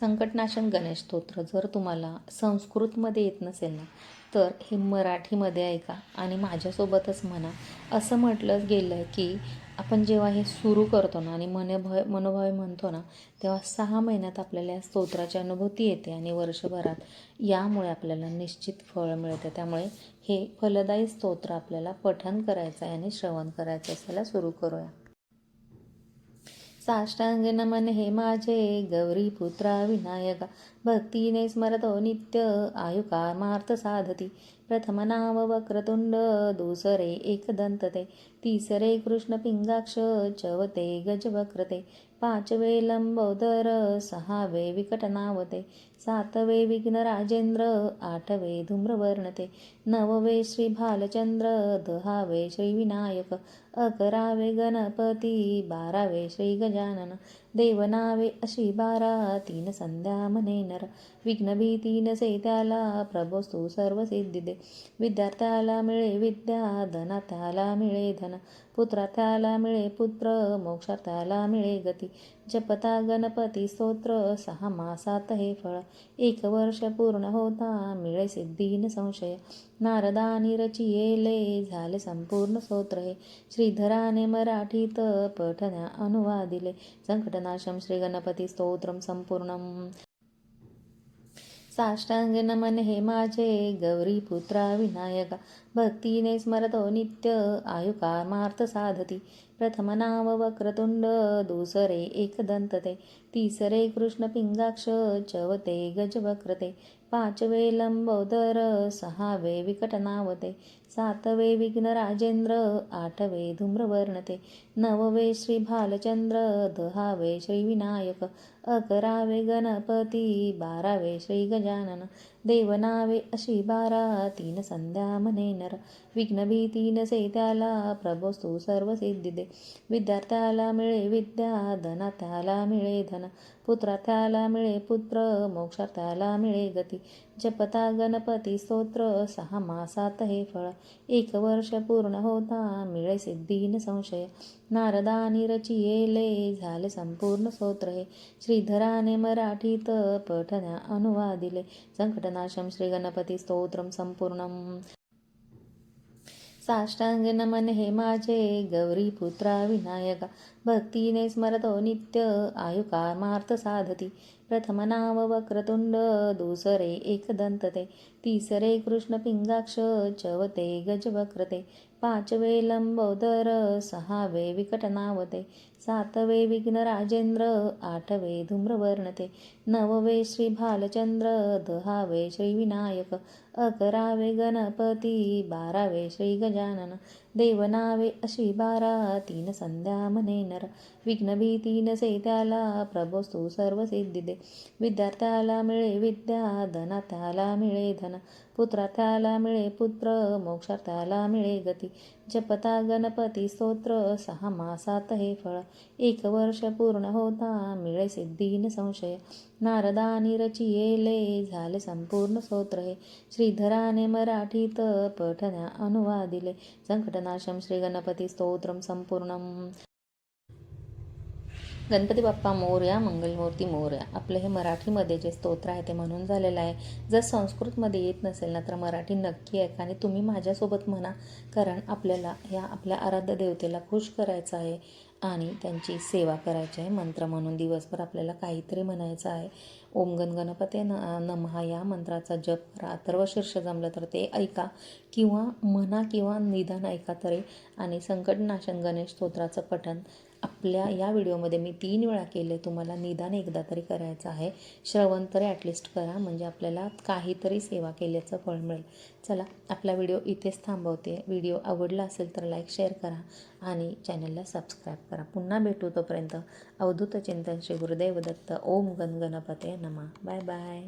संकटनाशक गणेश स्तोत्र जर तुम्हाला संस्कृतमध्ये येत नसेल ना, तर हे मराठीमध्ये ऐका आणि माझ्यासोबतच म्हणा. असं म्हटलं गेलं आहे की आपण जेव्हा हे सुरू करतो ना आणि मनोभावे म्हणतो ना, तेव्हा 6 महिन्यात आपल्याला या स्तोत्राची अनुभूती येते आणि वर्षभरात यामुळे आपल्याला निश्चित फळ मिळते. त्यामुळे हे फलदायी स्तोत्र आपल्याला पठण करायचं आहे आणि श्रवण करायचं आहे. चला सुरू करूया. साष्टांग नमन हे माझे गौरीपुत्रा विनायका, भक्तीने स्मरतो नित्य आयुकामार्थ साधती. प्रथम नाम वक्रतुंड, दुसरे एकदंत ते, तिसरे कृष्ण पिंगाक्ष, चवथे गजवक्रते, पाचवे लंबोदर, सहावे विकटनावते, सातवे विघ्नराजेंद्र, आठवे धूम्रवर्णते, नववे श्री भालचंद्र, दहावे श्री विनायक, 11वे गणपती, 12वे श्री गजानन, देवनावे अशी 12, 3 संध्या म्हणे नर, विघ्नभीती नसे त्याला, प्रभोस्तु सर्व सिद्धी दे. विद्यार्थ्याला मिळे विद्या, धनार्थ्याला मिळे धन, पुत्रार्थ्याला मिळे पुत्र, मोक्षार्थ्याला मिळे गती. जपता गणपती स्तोत्र, 6 मासात हे फळ, 1 वर्ष पूर्ण होता मिळे सिद्धी न संशय. नारदानी रचियेले, झाले संपूर्ण स्तोत्र हे, श्रीधराने मराठीत पठण्या अनुवादिले. संकटनाशम श्री गणपती स्तोत्रम संपूर्णम. साष्टांग नमन हे माझे गौरीपुत्रा विनायका, भक्तीने स्मरतो नित्य आयुकामार्थ साधती. प्रथम नाम वक्रतुंड, दुसरे एकदंत ते, तिसरे कृष्ण पिंगाक्ष, चवथे गजवक्रते, पाचवे लंबोदर, सहावे विकटनावते, सातवे विघ्नराजेंद्र, आठवे धूम्रवर्णते, नववे श्री भालचंद्र, दहावे श्री विनायक, 11वे गणपती, 12वे श्री गजानन, देवनावे अशी 12, 3 संध्या म्हणे नर, विघ्नभीती नसे त्याला, प्रभोस्तु सर्व सिद्धी दे. विद्यार्थ्याला मिळे विद्या, धनार्थ्याला मिळे धन, पुत्रार्थ्याला मिळे पुत्र, मोक्षार्थ्याला मिळे गती. जपता गणपती स्तोत्र, 6 मासात हे फळ, 1 वर्ष पूर्ण होता मिळे सिद्धी न संशय. नारदानी रचियेले, झाले संपूर्ण स्तोत्र हे, श्रीधराने मराठीत पठण्या अनुवादिले. संकटनाशम श्री गणपती स्तोत्रम संपूर्णम. साष्टांग नमन हे माझे गौरीपुत्रा विनायका, भक्तीने स्मरतो नित्य आयुकामार्थ साधती. प्रथम नाम वक्रतुंड, दुसरे एकदंत ते, तिसरे कृष्ण पिंगाक्ष, चवथे गजवक्रते, पाचवे लंबोदर, सहावे विकटनावते, सातवे विघ्नराजेंद्र, आठवे धूम्रवर्णते, नववे श्री भालचंद्र, दहावे श्री विनायक, 11वे गणपती, 12वे श्री गजानन, देवनावे अशी 12, 3 संध्या म्हणे नर, विघ्नभीती नसे त्याला, प्रभोस्तु सर्व सिद्धी दे. विद्यार्थ्याला मिळे विद्या, धनार्थ्याला मिळे धन, पुत्रार्थ्याला मिळे पुत्र, मोक्षार्थ्याला मिळे गती. जपता गणपती स्तोत्र, 6 मासात हे फळ, 1 वर्ष पूर्ण होता मिळे सिद्धी न संशय. नारदानी रचियेले, झाले संपूर्ण स्तोत्र हे, श्रीधराने मराठीत पठण्या अनुवादिले. संकटनाशम श्री गणपती स्तोत्रम संपूर्णम. गणपती बाप्पा मोरया, मंगलमूर्ती मोरया. आपलं हे मराठीमध्ये जे स्तोत्र आहे ते म्हणून झालेलं आहे. जर संस्कृतमध्ये येत नसेल ना, तर मराठी नक्की ऐका आणि तुम्ही माझ्यासोबत म्हणा, कारण आपल्याला ह्या आपल्या आराध्य देवतेला खुश करायचं आहे आणि त्यांची सेवा करायची आहे. मंत्र म्हणून दिवसभर आपल्याला काहीतरी म्हणायचं आहे. ओम गण गणपते नमः या मंत्राचा जप करा. अथर्वशीर्ष जमलं तर ते ऐका किंवा म्हणा किंवा निदान ऐका तरी. आणि संकटनाशक गणेश स्तोत्राचं पठण आपल्या या व्हिडिओमध्ये मी 3 वेळा केले. तुम्हाला निदान एकदा तरी करायचं आहे. श्रवण तरी ॲटलिस्ट करा, म्हणजे आपल्याला काहीतरी सेवा केल्याचं फळ मिळेल. चला, आपला व्हिडिओ इथेच थांबवते. व्हिडिओ आवडला असेल तर लाईक शेअर करा आणि चॅनलला सबस्क्राईब करा. पुन्हा भेटू, तोपर्यंत अवधूत चिंतन श्री गुरुदेव दत्त. ओम गण गणपते नमः. Bye bye.